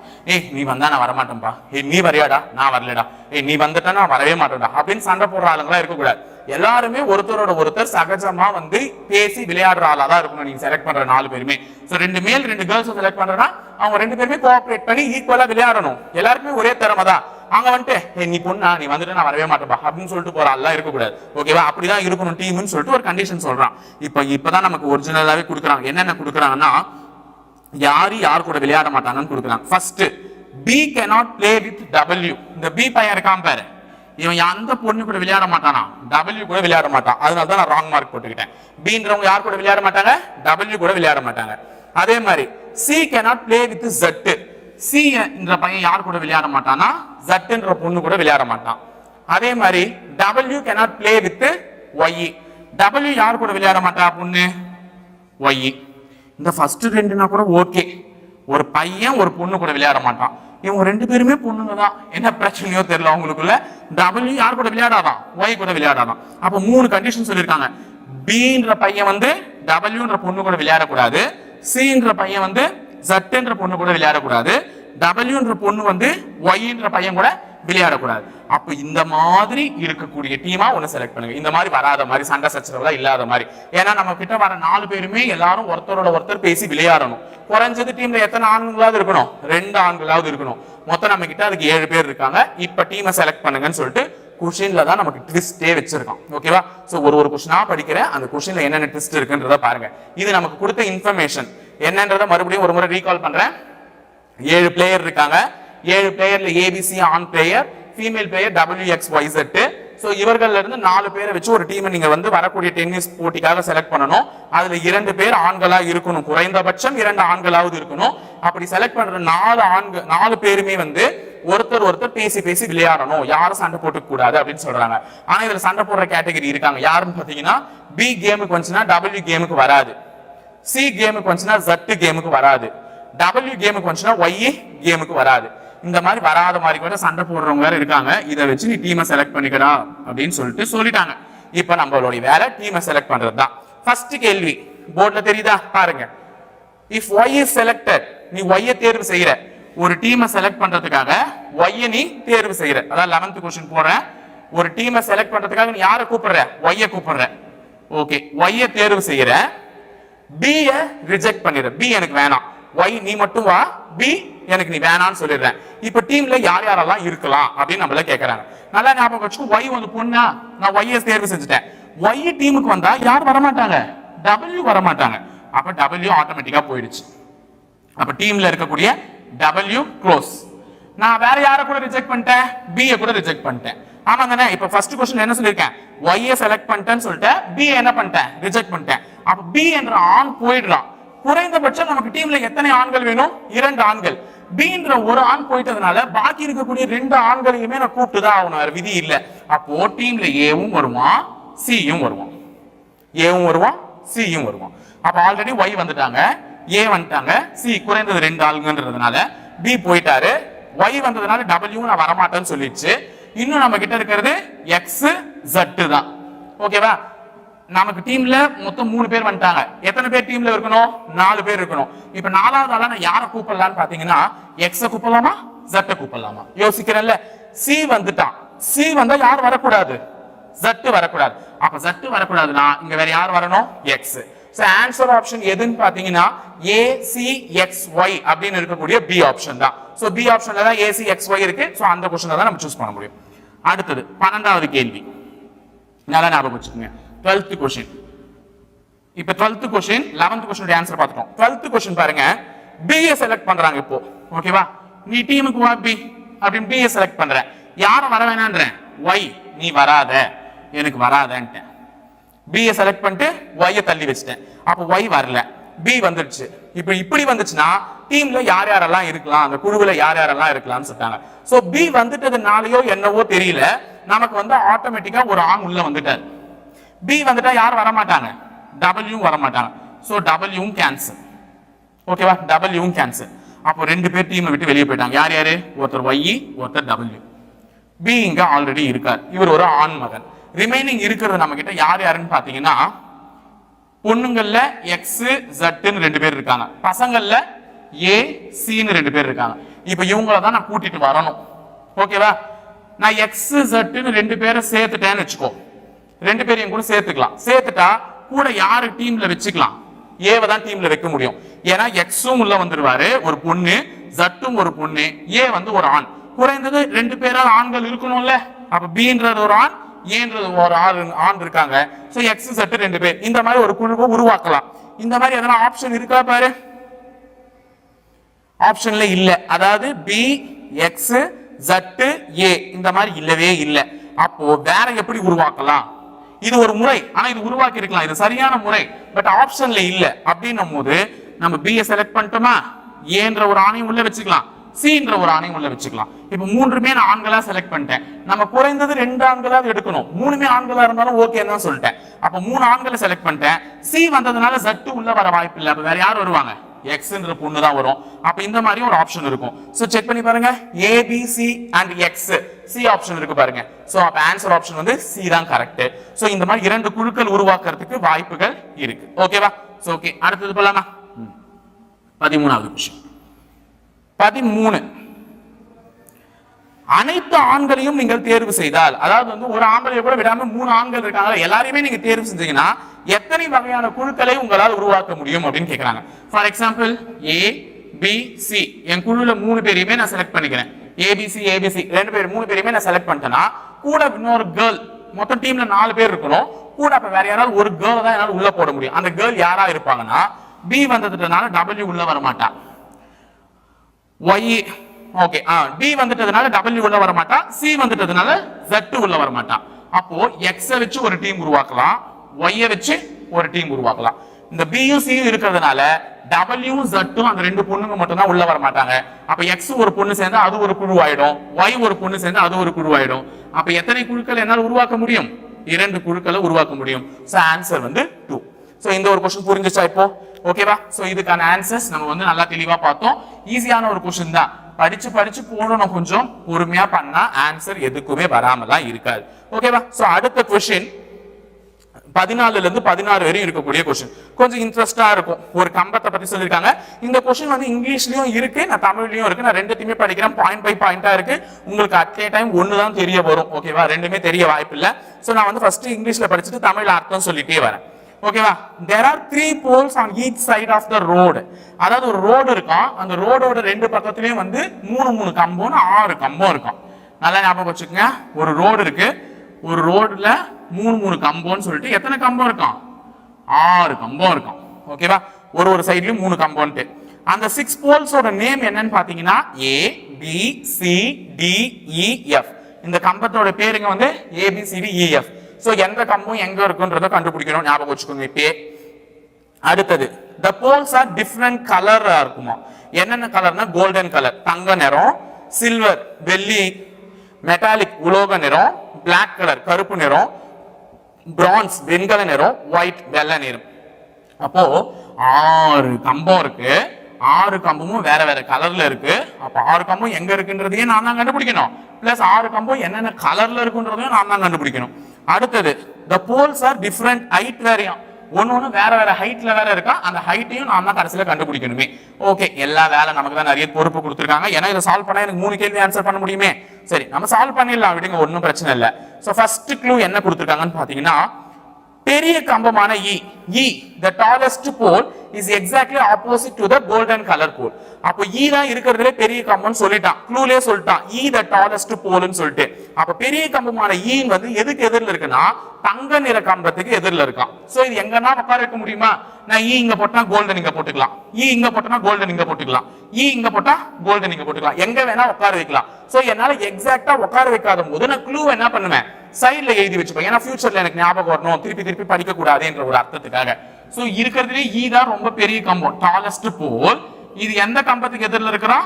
நீ வந்தா நான் வரமாட்டேன்பா, நீ வரையாடா, நான் வரலடா, நீ வந்துட்டா நான் வரவே மாட்டேன்டா அப்படின்னு சண்டை போடுற ஆளுங்களா இருக்கக்கூடாது. எல்லாருமே ஒருத்தரோட ஒருத்தர் சகஜமா வந்து பேசி விளையாடுற ஆளா தான் இருக்கணும் நீங்க செலக்ட் பண்ற 4 பேருமே. சோ 2 மேல் 2 கேர்ள்ஸ் செலக்ட் பண்றனா அவங்க 2 பேருமே கோஆபரேட் பண்ணி ஈக்குவலா விளையாடணும். எல்லாருக்குமே ஒரே திறமை தான். அங்க வந்துட்டு நீ பொண்ணா, நீ வந்துட்டு நான் வரவே மாட்டேப்பா அப்படின்னு சொல்லிட்டு போற ஆள்லாம் இருக்கக்கூடாது. ஓகேவா? அப்படிதான் இருக்கணும் டீம்னு சொல்லிட்டு ஒரு கண்டிஷன் சொல்றான். இப்பதான் நமக்கு ஒரிஜினலாவே கொடுக்குறாங்க. என்னென்ன கொடுக்குறாங்கன்னா, யார் கூட விளையாட மாட்டாங்கன்னு கொடுக்குறாங்க. First B cannot play with W. இந்த B பையன் இருக்கான் பாரு, இவன் அந்த பொண்ணு கூட விளையாட மாட்டானா, W கூட விளையாட மாட்டான். அதனால தான் நான் ராங் மார்க் போட்டுக்கிட்டேன். Bன்றவங்க யார் கூட விளையாட மாட்டாங்க, W கூட விளையாட மாட்டாங்க. அதே மாதிரி C cannot play with Z. C என்ற பையன் யார் கூட விளையாட மாட்டானா, Z என்ற பொண்ணு கூட விளையாட மாட்டான். அதே மாதிரி W cannot play with Y. W யார் கூட விளையாட மாட்டா பொண்ணு, Y. இந்த ஃபர்ஸ்ட் ரெண்டுனா கூட ஓகே, ஒரு பையன் ஒரு பொண்ணு கூட விளையாட மாட்டான். இவங்க ரெண்டு பேருமே பொண்ணுங்க தான், என்ன பிரச்சனையோ தெரியல அவங்களுக்குள்ள. W யார் கூட விளையாடாதான், Y கூட விளையாடாதான். அப்ப மூணு கண்டிஷன் சொல்லிருக்காங்க. Bன்ற பையன் வந்து Wன்ற பொண்ணு கூட விளையாடக்கூடாது, Cன்ற பையன் வந்து Zன்ற பொண்ணு கூட விளையாடக்கூடாது, Wன்ற பொண்ணு வந்து Yன்ற பையன் கூட விளையாடக்கூடாது. அப்ப இந்த மாதிரி இருக்கக்கூடிய டீமா ஒன்னு செலக்ட் பண்ணுங்க. இந்த மாதிரி வராத மாதிரி, சண்டை சச்சரவுலாம் இல்லாத மாதிரி. ஏன்னா நம்ம கிட்ட வர 4 பேருமே எல்லாரும் ஒருத்தரோட ஒருத்தர் பேசி விளையாடணும். குறைஞ்சது டீம்ல எத்தனை ஆண்களாவது இருக்கணும், 2 ஆண்களாவது இருக்கணும். மொத்தம் நம்ம கிட்ட அதுக்கு 7 பேர் இருக்காங்க. இப்ப டீமை செலக்ட் பண்ணுங்கன்னு சொல்லிட்டு கொஸ்டின்ல தான் நமக்கு ட்விஸ்டே வச்சிருக்கோம். ஓகேவா? சோ ஒரு கொஸ்டினா படிக்கிறேன், அந்த கொஸ்டின்ல என்னென்ன ட்விஸ்ட் இருக்குன்றத பாருங்க. இது நமக்கு கொடுத்த இன்ஃபர்மேஷன் என்னன்றத மறுபடியும் ஒரு முறை ரீகால் பண்றேன். 7 பிளேயர் இருக்காங்க. 7 பிளேயர்ல ABC ஆன் player, female player WXYZ. So இவர்கள்ல இருந்து 4 பேரை வச்சு ஒரு டீமை நீங்க வந்து வரக்கூடிய டென்னிஸ் போட்டிக்காக செலக்ட் பண்ணணும். அதுல 2 பேர் ஆண்களா இருக்கணும், குறைந்தபட்சம் 2 ஆண்களாவது இருக்கணும். அப்படி செலக்ட் பண்ற 4 பேருமே வந்து ஒருத்தர் பேசி விளையாடணும், யாரும் சண்டை போட்டுக்க கூடாது அப்படின்னு சொல்றாங்க. ஆனா இதுல சண்டை போடுற கேட்டகரி இருக்காங்க. யாருன்னு பாத்தீங்கன்னா, B கேமுக்கு வந்துச்சுன்னா W கேமுக்கு வராது, C கேமுக்கு வந்துச்சுன்னா Z கேமுக்கு வராது, W கேமுக்கு வந்துச்சுன்னா Y கேமுக்கு வராது. இந்த மாதிரி வராத மாதிரி கூட சண்டை போடுறவங்க வேற இருக்காங்க. இதை வச்சு நீ டீமை செலக்ட் பண்ணிக்கடா அப்படின்னு சொல்லிட்டாங்க. இப்ப நம்மளுடைய வேலை டீமை செலக்ட் பண்றது தான். ஃபர்ஸ்ட் கேள்வி போர்ட்ல தெரியுதா பாருங்க. இஃப் Y is selected, நீ Y தேர்வு செய்யற, ஒரு டீமை செலக்ட் பண்றதுக்காக Y நீ தேர்வு செய்யற. அதான் 11th क्वेश्चन போறேன். ஒரு டீமை செலக்ட் பண்றதுக்காக நீ யாரை கூப்பிடுற, Y கூப்பிடுற. ஓகே, Y தேர்வு செய்யற, B ரிஜெக்ட் பண்ணிடுற. B எனக்கு வேணாம், Y நீ மட்டும் வா, B எனக்கு நீ வேணான்னு சொல்லிடுறேன். இப்ப டீம்ல யார் யாரெல்லாம் இருக்கலாம் அப்படின்னு நம்மள கேக்குறாங்க. நல்லா ஞாபகம் வச்சுக்கோ, Y வந்து பொண்ணா, நான் Y தேர்வு செஞ்சுட்டேன். Y டீமுக்கு வந்தா யார் வரமாட்டாங்க, W வரமாட்டாங்க. அப்ப W ஆட்டோமேட்டிக்கா போயிடுச்சு. அப்ப டீம்ல இருக்கக்கூடிய W க்ளோஸ். நான் வேற யாரை கூட ரிஜெக்ட் பண்ணிட்டேன், B கூட ரிஜெக்ட் பண்ணிட்டேன். ஆமா தானே? இப்ப ஃபர்ஸ்ட் क्वेश्चन என்ன சொல்லிருக்கேன், Y செலக்ட் பண்ணிட்டேன்னு சொல்லிட்டு B என்ன பண்ணிட்டேன், ரிஜெக்ட் பண்ணிட்டேன். அப்ப B என்ற ஆண் போயிடுறான். குறைந்தபட்சம் நமக்கு டீம்ல எத்தனை ஆண்கள் வேணும், 2 ஆண்கள். Bன்ற ஒரு ஆண் போயிட்டதுனால பாக்கி இருக்கக்கூடிய 2 ஆண்களையுமே நான் கூப்பிட்டுதான் ஆகணும், வேற விதி இல்ல. அப்போ டீம்ல ஏவும் வருவான், சியும் வருவான், ஏவும் வருவான், சியும் வருவான். அப்ப ஆல்ரெடி Y வந்துட்டாங்க, A வந்துட்டாங்க, C குறைந்தது 2 ஆளுங்கன்றதுனால B போயிட்டாரு. Y வந்ததுனால W நான் வரமாட்டேன்னு சொல்லிடுச்சு. இன்னும் நம்ம கிட்ட இருக்கிறது X Z தான். ஓகேவா? நமக்கு டீம்ல மொத்தம் 3 பேர் வந்துட்டாங்க. எத்தனை பேர் டீம்ல இருக்கணும், 4 பேர் இருக்கணும். இப்ப 4வது ஆளா நான் யாரை கூப்பிடலாம்னு பாத்தீங்கன்னா, X கூப்பிடலாமா, Z கூப்பிடலாமா யோசிக்கிறேன்ல. C வந்துட்டான், C வந்தா யார் வரக்கூடாது, Z வரக்கூடாது. அப்ப Z வரக்கூடாதுன்னா இங்க வேற யார் வரணும், X. சோ ஆன்சர் ஆப்ஷன் எதுன்னு பாத்தீங்கன்னா ACXY அப்படின்னு இருக்கக்கூடிய B ஆப்ஷன் தான். சோ B ஆப்ஷன்ல தான் ACXY இருக்கு. சோ அந்த क्वेश्चन தான் நம்ம சூஸ் பண்ண முடியும். அடுத்தது 12வது கேள்வி, நல்லா ஞாபகம் வச்சுக்கோங்க. 12th question. இப்ப 12th क्वेश्चन 11th क्वेश्चन உடைய ஆன்சர் பார்த்துட்டோம். 12th क्वेश्चन பாருங்க, B செலக்ட் பண்றாங்க இப்போ. ஓகேவா? நீ டீமுக்கு வா B அப்படி B செலக்ட் பண்ற. யார வர வேணாம்ன்ற, Y நீ வராத, எனக்கு வராதன்ட்டேன். B செலக்ட் பண்ணிட்டு Y தள்ளி வச்சிட்டேன். அப்ப Y வரல, B வந்துருச்சு. இப்படி வந்துச்சுன்னா டீம்ல யார் யாரெல்லாம் இருக்கலாம், அந்த குழுவுல யார் யாரெல்லாம் இருக்கலாம்னு சொல்றாங்க. சோ B வந்துட்டதுனாலயோ என்னவோ தெரியல, நமக்கு வந்து ஆட்டோமேட்டிக்கா ஒரு ஆண் உள்ள வந்துட்டார். B வந்துட்டா யார் வர மாட்டாங்க, W வர மாட்டாங்க. So W cancel. ஓகேவா? W cancel. அப்போ 2 பேர் டீமை விட்டு வெளியே போயிட்டாங்க. யார் யாரு, ஒருத்தர் Y, ஒருத்தர் W. B இங்க ஆல்ரெடி இருக்கார், இவர் ஒரு ஆண் மகன். ரிமைனிங் இருக்கிறது நம்ம கிட்ட யார் யாருன்னு பாத்தீங்கன்னா, பொண்ணுங்கள்ல X Z ன்னு 2 பேர் இருக்காங்க, பசங்கள்ல A C ன்னு 2 பேர் இருக்காங்க. இப்ப இவங்கள தான் நான் கூட்டிட்டு வரணும். ஓகேவா? நான் X Z ன்னு 2 பேரை சேர்த்துட்டேன்னு வச்சுக்கோ, 2 பேரையும் கூட சேர்த்துக்கலாம். சேர்த்துட்டா கூட யாரு டீம்ல வச்சுக்கலாம், ஏவை தான் டீம்ல வைக்க முடியும். ஏன்னா Xம் உள்ள வந்துருவாரு, ஒரு பொண்ணு, Z ஒரு பொண்ணு, A வந்து ஒரு ஆண். குறைந்தது 2 பேரால் ஆண்கள் இருக்கணும்ல. அப்ப Bன்றது ஒரு ஆண், Aன்றது ஒரு ஆண் இருக்காங்க. சோ X Z 2 பேர். இந்த மாதிரி ஒரு குழுவை உருவாக்கலாம். இந்த மாதிரி எதனா ஆப்ஷன் இருக்கா பாரு. ஆப்ஷன்ல இல்ல. அதாவது பி எக்ஸ் Z A இந்த மாதிரி இல்லவே இல்ல. அப்போ வேற எப்படி உருவாக்கலாம்? இது ஒரு முறை, ஆனா இது உருவாக்கி இருக்கலாம், இது சரியான முறை, பட் ஆப்ஷன்ல இல்ல. அப்படின்னும் போது நம்ம B செலக்ட் பண்ணிட்டோமா, ஏன்ற ஒரு ஆணையம் உள்ள வச்சுக்கலாம், சீன்ற ஒரு ஆணையம் உள்ள வச்சுக்கலாம். இப்ப மூன்றுமே நான் ஆண்களா செலக்ட் பண்ணிட்டேன். நம்ம குறைந்தது 2 ஆண்களாவது எடுக்கணும். 3மே ஆண்களா இருந்தாலும் ஓகே தான் சொல்லிட்டேன். அப்ப 3 ஆண்களை செலக்ட் பண்ணிட்டேன். சி வந்ததுனால Z உள்ள வர வாய்ப்பு இல்லை. அப்ப வேற யார் வருவாங்க? எக்ஸ்ன்ற பொண்ணு தான் வரும். அப்ப இந்த மாதிரி ஒரு ஆப்ஷன் இருக்கும். சோ செக் பண்ணி பாருங்க, A B C and X C option இருக்கு பாருங்க. சோ அப்ப ஆன்சர் ஆப்ஷன் வந்து C தான் கரெக்ட். சோ இந்த மாதிரி 2 குழுக்கள் உருவாக்குறதுக்கு வாய்ப்புகள் இருக்கு. ஓகேவா? சோ ஓகே, அடுத்தது போலாமா? 13வது क्वेश्चन. 13 அனைத்து ஆண்களையும் நீங்கள் தேர்வு செய்தால், அதாவது வந்து ஒரு ஆண்களை கூட விடாம 3 ஆண்கள் இருக்காங்க, எல்லாரையுமே நீங்க தேர்வு செஞ்சீங்கன்னா எத்தனை வகையான குழுக்களை உங்களால் உருவாக்க முடியும் அப்படின்னு கேக்குறாங்க. For example A B C என் குழுல 3 பேரையுமே நான் செலக்ட் பண்ணிக்கிறேன். ABC ABC 3 பேரையுமே நான் செலக்ட் பண்ணிட்டேன்னா கூட இன்னொரு கேர்ள், மொத்தம் டீம்ல 4 பேர் இருக்கணும். கூட அப்ப வேற யாராவது ஒரு கேர்ள் தான் என்னால உள்ள போட முடியும். அந்த கேர்ள் யாரா இருப்பாங்கன்னா B வந்ததுனால W உள்ள வர மாட்டா, Y ஓகே D வந்துட்டதுனால W உள்ள வர மாட்டா, C வந்துட்டதுனால Z உள்ள வர மாட்டா. அப்போ X வச்சு ஒரு டீம் உருவாக்கலாம், Y வச்சு ஒரு டீம் உருவாக்கலாம். இந்த B யும் C யும் இருக்கிறதுனால W Z அந்த 2 பொண்ணுங்க மட்டும் தான் உள்ள வர மாட்டாங்க. அப்ப X ஒரு பொண்ணு சேர்ந்தா அது ஒரு குழு ஆயிடும், Y ஒரு பொண்ணு சேர்ந்தா அது ஒரு குழு ஆயிடும். அப்ப எத்தனை குழுக்கள் என்னால உருவாக்க முடியும்? 2 குழுக்களை உருவாக்க முடியும். சோ ஆன்சர் வந்து 2. சோ இந்த ஒரு क्वेश्चन புரிஞ்சுச்சா இப்போ? ஓகேவா? சோ இதுக்கான ஆன்சர்ஸ் நம்ம வந்து நல்லா தெளிவா பார்த்தோம். ஈஸியான ஒரு क्वेश्चन தான். படிச்சு போடணும், கொஞ்சம் பொறுமையா பண்ணா ஆன்சர் எதுக்குமே வராமலாம் இருக்காது. ஓகேவா? சோ அடுத்த क्वेश्चन 14ல இருந்து 16 வரையும் இருக்கக்கூடிய क्वेश्चन கொஞ்சம் இன்ட்ரெஸ்டா இருக்கும். ஒரு கம்பத்தை பத்தி சொல்லிருக்காங்க. இந்த क्वेश्चन வந்து இங்கிலீஷ்லயும் இருக்கு, நான் தமிழ்லயும் இருக்கு. நான் ரெண்டுத்தையுமே படிக்கிறேன், பாயிண்ட் பை பாயிண்டா இருக்கு. உங்களுக்கு அட் ஏ டைம் ஒன்னு தான் தெரிய வரும். ஓகேவா? ரெண்டுமே தெரிய வாய்ப்பு இல்ல. சோ நான் வந்து ஃபர்ஸ்ட் இங்கிலீஷ்ல படிச்சுட்டு தமிழ்ல அர்த்தம் சொல்லிட்டே வரேன். ஓகேவா? there are 3 poles on each side of the road. அதாவது ஒரு ரோடு இருக்கும், அந்த ரோடோட 2 பக்கத்துலயும் வந்து 3 கம்பம் 6 கம்பம் இருக்கும். நல்லா ஞாபகம் வச்சுக்கோங்க. ஒரு ரோடு இருக்கு, ஒரு ரோடுல 3 கம்பம்னு சொல்லிட்டு எத்தனை கம்பம் இருக்கும்? 6 கம்பம் இருக்கும். ஓகேவா? ஒரு சைடுலயும் 3 கம்பம்ட்டு. அந்த 6 போல்ஸோட நேம் என்னன்னு பாத்தீங்கன்னா A B C D E F. இந்த கம்பத்தோட பேருங்க வந்து A B C D E F. So எந்த கம்பம் எங்க இருக்குன்றத கண்டுபிடிக்கணும், ஞாபகம் வச்சுக்கோங்க. இப்பே அடுத்தது the poles are different color இருக்குமா? என்னென்ன கலர்னா கோல்டன் கலர் தங்க நிறம், சில்வர் வெள்ளி, மெட்டாலிக் உலோக நிறம், பிளாக் கலர் கருப்பு நிறம், பிரான்ஸ் வெண்கல நிறம், ஒயிட் வெள்ளை நிறம். அப்போ 6 கம்பம் இருக்கு, 6 கம்பமும் வேற வேற கலர்ல இருக்கு. அப்ப 6 கம்பம் எங்க இருக்குன்றதையும் நான் தான் கண்டுபிடிக்கணும், பிளஸ் 6 கம்பம் என்னென்ன கலர்ல இருக்குன்றதையும் நான் தான் கண்டுபிடிக்கணும். அடுத்தது the poles are different height வேறையும், ஒன்னு வேற வேற ஹைட்ல வேற இருக்கா, அந்த ஹைட்டையும் நான் தான் கடைசியில கண்டுபிடிக்கணுமே. ஓகே, எல்லா வேலை நமக்கு தான் நிறைய பொறுப்பு கொடுத்துருக்காங்க. ஏன்னா இதை சால்வ் பண்ணா எனக்கு 3 கேள்வி ஆன்சர் பண்ண முடியுமே. சரி, நம்ம சால்வ் பண்ணிடலாம், விடுங்க, ஒன்னும் பிரச்சனை இல்லை. சோ ஃபர்ஸ்ட் க்ளூ என்ன கொடுத்துருக்காங்கன்னு பாத்தீங்கன்னா பெரிய கம்பமான E the tallest pole is exactly opposite to the golden color pole. அப்ப E தான் இருக்கிறதுல பெரிய கம்பம்னு சொல்லிட்டான், க்ளூலே சொல்லிட்டான் E the tallest pole ன்னு சொல்லிட்டு. அப்ப பெரிய கம்பமான E வந்து எதுக்கு எதிரில இருக்குன்னா தங்க நிற கம்பத்துக்கு எதிரில இருக்கான். சோ இது எங்கன்னா உட்கார வைக்க முடியுமா? நான் E இங்க போட்டா கோல்டன் இங்க போட்டுக்கலாம், E இங்க போட்டா கோல்டன் இங்க போட்டுக்கலாம், E இங்க போட்டா கோல்டன் இங்க போட்டுக்கலாம், எங்க வேணா உட்கார வைக்கலாம். சோ என்னால எக்ஸாக்ட்டா உட்கார வைக்காத போது நான் க்ளூ என்ன பண்ணுவேன், சைடுல எழுதி வச்சுப்பேன். ஏன்னா ஃபியூச்சர்ல எனக்கு ஞாபகம் வரணும், திருப்பி படிக்க கூடாதுன்ற ஒரு அர்த்தத்துக்காக. சோ இருக்கிறதுலே E தான் ரொம்ப பெரிய கம்பம், டாலஸ்ட் போல். இது எந்த கம்பத்துக்கு எதிரில இருக்கிறா?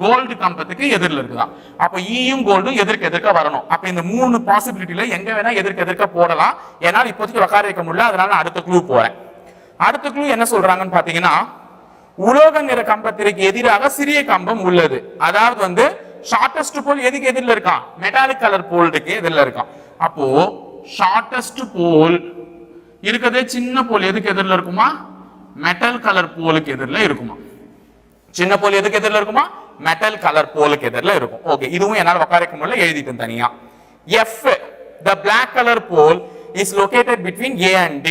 கோல்டு கம்பத்துக்கு எதிரில இருக்குதா. அப்ப ஈயும் கோல்டும் எதிர்க்க வரணும். அப்ப இந்த 3 பாசிபிலிட்டில எங்க வேணா எதிர்க்க போடலாம். ஏன்னா இப்போதைக்கு உட்கார வைக்க முடியல, அதனால நான் அடுத்த க்ளூ போறேன். அடுத்த க்ளூ என்ன சொல்றாங்கன்னு பாத்தீங்கன்னா உலோக நிற கம்பத்திற்கு எதிராக சிறிய கம்பம் உள்ளது. அதாவது வந்து ஷார்டஸ்ட் போல் எதுக்கு எதிரில இருக்கான்? மெட்டாலிக் கலர் போல்டுக்கு எதிரில இருக்கான். அப்போ ஷார்டஸ்ட் போல் இருக்கிறதே சின்ன போல் எதுக்கு எதிரில இருக்குமா? மெட்டல் கலர் போலுக்கு எதிரில இருக்குமா? சின்ன போல் எதுக்கு எதிரில இருக்குமா? மெட்டல் கலர் போலுக்கு எதிரில இருக்கும். ஓகே, இதுவும் என்னால உட்கார முடியல, எழுதிட்டேன் தனியா. F the black color pole is located between A and D.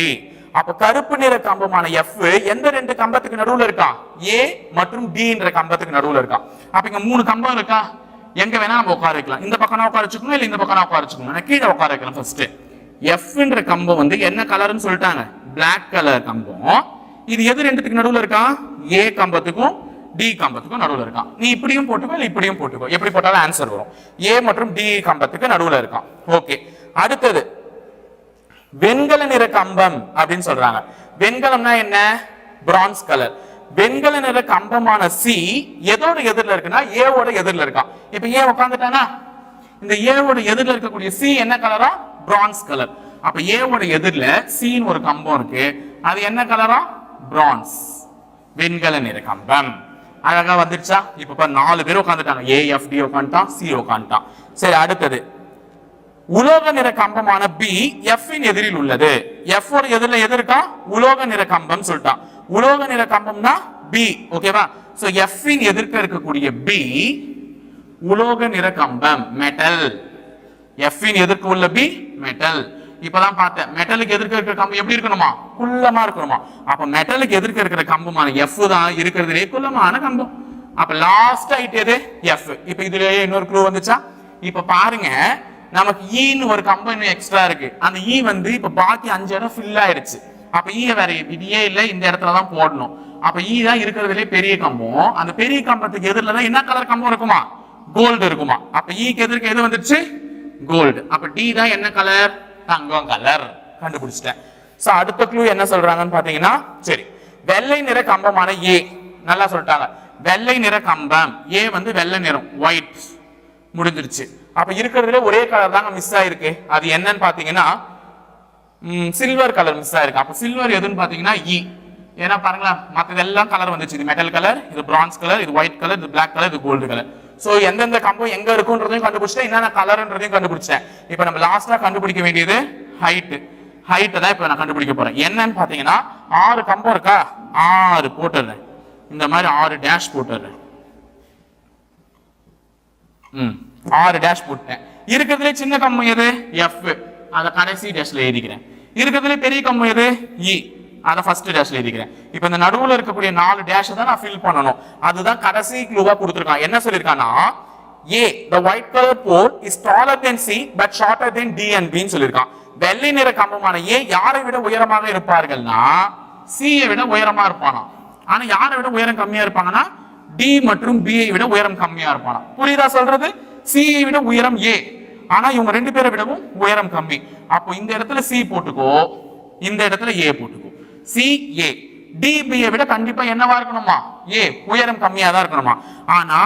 அப்ப கருப்பு நிற கம்பமான F எந்த 2 கம்பத்துக்கு நடுவுல இருக்கான்? A மற்றும் D என்ற கம்பத்துக்கு நடுவுல இருக்கான். அப்ப இங்க 3 கம்பம் இருக்கா, எங்க வேணா நம்ம உட்கார வைக்கலாம். இந்த பக்கம் உட்கார வச்சுக்கணும், இல்ல இந்த பக்கம் உட்கார வச்சுக்கணும். நான் கீழே உட்கார வைக்கலாம். ஃபர்ஸ்ட் F என்ற கம்பம் வந்து என்ன கலர்னு சொல்லிட்டாங்க? Black கலர் கம்பம். இது எது 2த்துக்கு நடுவுல இருக்கா? A கம்பத்துக்கும் டி கம்பத்துக்கும் நடுவுல இருக்கான். நீ இப்படியும் போட்டுக்கோ இல்ல இப்படியும் போட்டுக்கோ, எப்படி போட்டாலும் ஆன்சர் வரும். ஏ மற்றும் டி கம்பத்துக்கு நடுவுல இருக்கான். ஓகே, அடுத்தது வெண்கல நிற கம்பம் அப்படின்னு சொல்றாங்க. வெண்கலம்னா என்ன? France colour. வெண்கல நிற கம்பமான சி எதோட எதிரில் இருக்குன்னா ஏவோட எதிரில் இருக்கான். இப்ப ஏ உட்காந்துட்டானா, இந்த ஏவோட எதிரில் இருக்கக்கூடிய சி என்ன கலரா? France colour. அப்ப ஏவோட எதிரில் சின்னு ஒரு கம்பம் இருக்கு, அது என்ன கலரா? பிரான்ஸ், வெண்கல நிற கம்பம். அழகா வந்துருச்சா? இப்ப 4 பேர் உட்காந்துட்டாங்க. A F D உட்காந்துட்டான், C உட்காந்துட்டான். சரி, அடுத்தது உலோக நிற கம்பமான பி எஃப் இன் எதிரில் உள்ளது. எஃப் ஓட எதிரில் எது இருக்கா? உலோக நிற கம்பம் சொல்லிட்டான். உலோக நிற கம்பம்னா பி. ஓகேவா? சோ எஃப் இன் எதிர்க்க இருக்கக்கூடிய பி உலோக நிற கம்பம், மெட்டல். எஃப் இன் எதிர்க்க உள்ள பி மெட்டல். இப்பதான் பார்த்தேன், மெட்டலுக்கு எதிர்க்க இருக்கிற கம்பம் எப்படி இருக்கணுமா? குள்ளமா இருக்கணுமா? அப்ப மெட்டலுக்கு எதிர்க்க இருக்கிற கம்பமான எஃப் தான் இருக்கிறதுலே குள்ளமான கம்பம். அப்ப லாஸ்ட் ஆயிட்டு எது? எஃப். இப்ப இதுலயே இன்னொரு க்ளூ வந்துச்சா? இப்ப பாருங்க, நமக்கு ஈன்னு ஒரு கம்பம் இன்னும் எக்ஸ்ட்ரா இருக்கு. அந்த ஈ வந்து இப்ப பாக்கி 5 இடம் ஃபில் ஆயிருச்சு. அப்ப ஈ வேற இடியே இல்ல, இந்த இடத்துல தான் போடணும். அப்ப ஈ தான் இருக்கிறதுலே பெரிய கம்பம். அந்த பெரிய கம்பத்துக்கு எதிரில தான் என்ன கலர் கம்பம் இருக்குமா? கோல்டு இருக்குமா? அப்ப ஈக்கு எதிர்க்க எது வந்துருச்சு? கோல்டு. அப்ப டி தான் என்ன கலர்? தங்கம் கலர். கண்டுபிடிச்சிட்டேன். சோ அடுத்த க்ளூ என்ன சொல்றாங்கன்னு பாத்தீங்கன்னா, சரி, வெள்ளை நிற கம்பமான ஏ. நல்லா சொல்லிட்டாங்க, வெள்ளை நிற கம்பம். ஏ வந்து வெள்ளை நிறம், ஒயிட். முடிஞ்சிருச்சு. அப்ப இருக்கிறதுல ஒரே கலர் தாங்க மிஸ் ஆயிருக்கு. அது என்னன்னு பாத்தீங்கன்னா சில்வர் கலர் மிஸ் ஆயிருக்கு. அப்ப சில்வர் எதுன்னு பாத்தீங்கன்னா இ. ஏன்னா பாருங்களா, மற்றதெல்லாம் கலர் வந்துச்சு. இது மெட்டல் கலர், இது பிரான்ஸ் கலர், இது ஒயிட் கலர், இது பிளாக் கலர், இது கோல்டு கலர். சோ எந்தெந்த கம்பம் எங்க இருக்குன்றதையும் கண்டுபிடிச்சிட்டேன், என்னென்ன கலர்ன்றதையும் கண்டுபிடிச்சேன். இப்ப நம்ம லாஸ்டா கண்டுபிடிக்க வேண்டியது ஹைட். ஹைட் தான் இப்ப நான் கண்டுபிடிக்க போறேன். என்னன்னு பாத்தீங்கன்னா 6 கம்பம் இருக்கா, 6 போட்டுறேன். இந்த மாதிரி 6 டேஷ் போட்டுறேன். 6 டேஷ் போட்டேன். இருக்கிறதுல சின்ன கம்பம் எது? எஃப். அத கடைசி டேஷ்ல எழுதிக்கிறேன். இருக்கிறதுல பெரிய கம்பம் எது? இ. அத ஃபர்ஸ்ட் டேஷ்ல எழுதிக்கிறேன். இப்போ இந்த நடுவுல இருக்கக்கூடிய 4 டேஷ் தான் நான் ஃபில் பண்ணனும். அதுதான் கடைசி க்ளூவா கொடுத்திருக்கான். என்ன சொல்லிருக்கானா, A the white color pole is taller than C but shorter than D and B ன்னு சொல்லிருக்கான். வெள்ளை நிற கம்பமான A யாரை விட உயரமாக இருப்பார்கள்னா C ஐ விட உயரமா இருப்பானா. ஆனா யாரை விட உயரம் கம்மியா இருப்பாங்கன்னா D மற்றும் B ஐ விட உயரம் கம்மியா இருப்பானா. புரியுதா சொல்றது? C ஐ விட உயரம் A, ஆனா இவங்க 2 பேரை விடவும் உயரம் கம்மி. அப்போ இந்த இடத்துல C போட்டுக்கோ, இந்த இடத்துல A போட்டுக்கோ. C A. D B ஐ விட கண்டிப்பா என்னவா இருக்கணுமா? A, உயரம் கம்மியா தான் இருக்கணுமா. ஆனா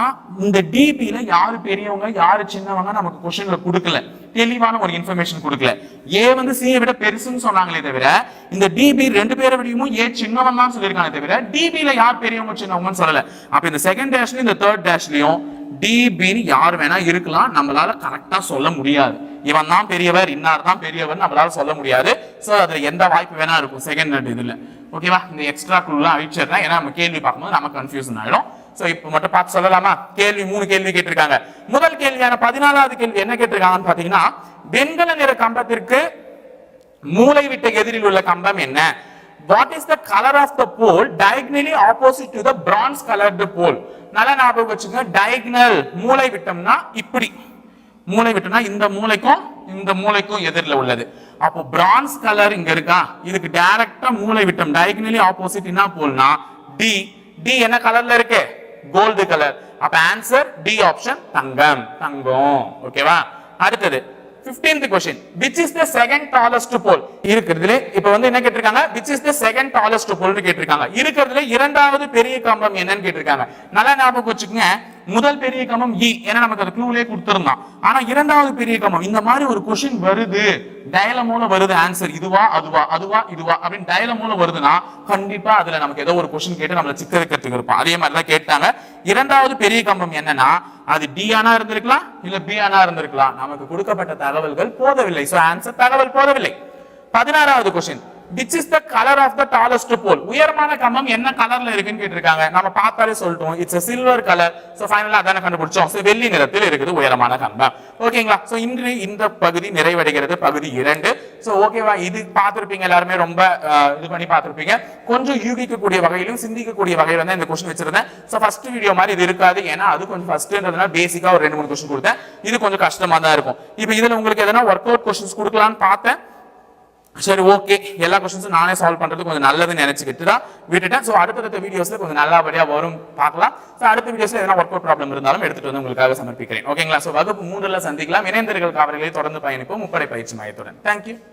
இந்த DB ல யாரு பெரியவங்க யாரு சின்னவங்க நமக்கு क्वेश्चनல கொடுக்கல, தெளிவான ஒரு இன்ஃபர்மேஷன் கொடுக்கல. A வந்து C ஐ விட பெருசுன்னு சொன்னாங்களே தவிர இந்த DB 2 பேரை விடவும் A சின்னவன் தான் சொல்லிருக்கானே தவிர DB ல யார் பெரியவங்க சின்னவங்கன்னு சொல்லல. அப்ப இந்த செகண்ட் டேஷ்லயும் இந்த தேர்ட் டேஷ்லயும் DB ன்னு யார் வேணா இருக்கலாம், நம்மளால கரெக்டா சொல்ல முடியாது. இவன் தான் பெரியவர், இன்னார் தான் பெரியவர் நம்மளால சொல்ல முடியாது. சோ அதுல எந்த வாய்ப்பு வேணா இருக்கும் செகண்ட் இதுல. ஓகேவா? இந்த எக்ஸ்ட்ரா க்ளூலாம் அழிச்சிடுறேன், ஏன்னா நம்ம கேள்வி பார்க்கும்போது நமக்கு கன்ஃபியூஷன் ஆயிடும். சோ இப்போ மட்டும் பார்த்து சொல்லலாமா? கேள்வி 3 கேள்வி கேட்டிருக்காங்க. முதல் கேள்வியான 14வது கேள்வி என்ன கேட்டிருக்காங்கன்னு பாத்தீங்கன்னா, வெண்கல நிற கம்பத்திற்கு மூலை விட்ட எதிரில் உள்ள கம்பம் என்ன? What is the color of the pole diagonally opposite to the bronze colored pole? நல்லா ஞாபகம் வச்சுங்க, diagonal மூலை விட்டம்னா இப்படி, மூலை விட்டம்னா இந்த மூலைக்கும் எதிரில் உள்ளது. அப்போ பிரான்ஸ் கலர் இங்க இருக்கா, இதுக்கு டைரக்டா மூலை விட்டம் diagonally opposite என்ன போல்னா D. D என்ன கலர்ல இருக்கு? Gold colour. அப்ப ஆன்சர் D ஆப்ஷன், தங்கம், தங்கம். ஓகேவா? அடுத்தது 15th question, which is the second tallest pole? இருக்குறதுல இப்ப வந்து என்ன கேட்டிருக்காங்க, which is the second tallest pole னு கேட்டிருக்காங்க. இருக்குறதுல இரண்டாவது பெரிய கம்பம் என்னன்னு கேட்டிருக்காங்க. நல்லா ஞாபகம் வச்சுக்கங்க, முதல் பெரிய கம்பம் E, ஏன்னா நமக்கு அது க்ளூலயே கொடுத்திருந்தான். ஆனா இரண்டாவது பெரிய கம்பம் இந்த மாதிரி ஒரு क्वेश्चन வருது, டயலமோல வருது, ஆன்சர் இதுவா அதுவா அதுவா இதுவா அப்படின்னு டயலமோல வருதுன்னா கண்டிப்பா அதுல நமக்கு ஏதோ ஒரு क्वेश्चन கேட்டு நம்மள சிக்க வைக்கிறதுக்கு இருப்பான். அதே மாதிரி தான் கேட்டாங்க. இரண்டாவது பெரிய கம்பம் என்னன்னா அது D ஆனா இருந்திருக்கலாம் இல்ல B ஆனா இருந்திருக்கலாம். நமக்கு கொடுக்கப்பட்ட தகவல்கள் போதவில்லை. சோ ஆன்சர் தகவல் போதவில்லை. 16வது question, which is the color of the tallest pole? உயரமான கம்பம் என்ன கலர்ல இருக்குன்னு கேட்டிருக்காங்க. நம்ம பார்த்தாலே சொல்லிட்டோம், it's a silver color. So ஃபைனலா அதான கண்டுபிடிச்சோம். சோ வெள்ளி நிறத்தில் இருக்குது உயரமான கம்பம். ஓகேங்களா? சோ இன்று இந்த பகுதி நிறைவடைகிறது, பகுதி 2. சோ ஓகேவா? இது பார்த்திருப்பீங்க எல்லாரும், ரொம்ப இது பண்ணி பார்த்திருப்பீங்க. கொஞ்சம் யூகிக்கக்கூடிய வகையிலும் சிந்திக்கக்கூடிய வகையில தான் இந்த क्वेश्चन வச்சிருந்தேன். சோ ஃபர்ஸ்ட் வீடியோ மாதிரி இது இருக்காது, ஏன்னா அது கொஞ்சம் ஃபர்ஸ்ட்ன்றதுனால பேசிக்கா ஒரு 2-3 क्वेश्चन கொடுத்தேன். இது கொஞ்சம் கஷ்டமா தான் இருக்கும். இப்போ இதுல உங்களுக்கு எதனா ஒர்க் அவுட் क्वेश्चंस கொடுக்கலாம்னு பார்த்தேன். சரி ஓகே, எல்லா கொஸ்டின்ஸும் நானே சால்வ் பண்றது கொஞ்சம் நல்லதுன்னு நினைச்சுக்கிட்டு தான் விட்டுட்டேன். ஸோ அடுத்தடுத்த வீடியோஸ்ல கொஞ்சம் நல்லபடியா வரும் பார்க்கலாம். ஸோ அடுத்த வீடியோஸ்ல எதனா ஒர்க் அவுட் ப்ராப்ளம் இருந்தாலும் எடுத்துட்டு வந்து உங்களுக்காக சமர்ப்பிக்கிறேன். ஓகேங்களா? ஸோ வகுப்பு 3ல சந்திக்கலாம். இணைந்திருங்கள் காவலர்களை தொடர்ந்து பயணிப்போம் முப்படை பயிற்சி மையத்துடன். தேங்க்யூ.